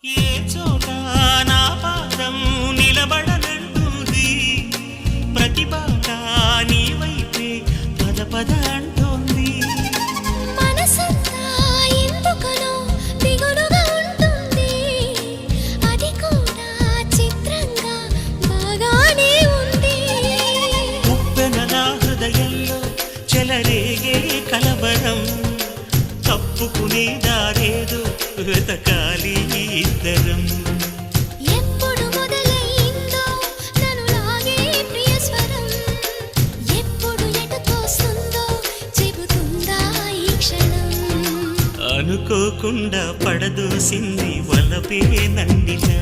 ఏ చోట నా పాదం నిలబడనంటుంది, ప్రతి బాట నీ వైపే పద పద అంటోంది. మనసంతా ఎందుకనో దిగులుగా ఉంటుంది, అది కూడా చిత్రంగా బాగానే ఉంది. ఉప్పెన నా హృదయంలో చెలరేగే కలవరం, తప్పుకునే దారేదో వెతకాలి ఇద్దరం. ఎప్పుడు మొదలైందో నన్ను లాగే ప్రియ స్వరం, ఎప్పుడు ఎటు తోస్తుందో చెబుతుందా ఈ క్షణం. అనుకోకుండా పడదోసింది వలపే నన్నిలా.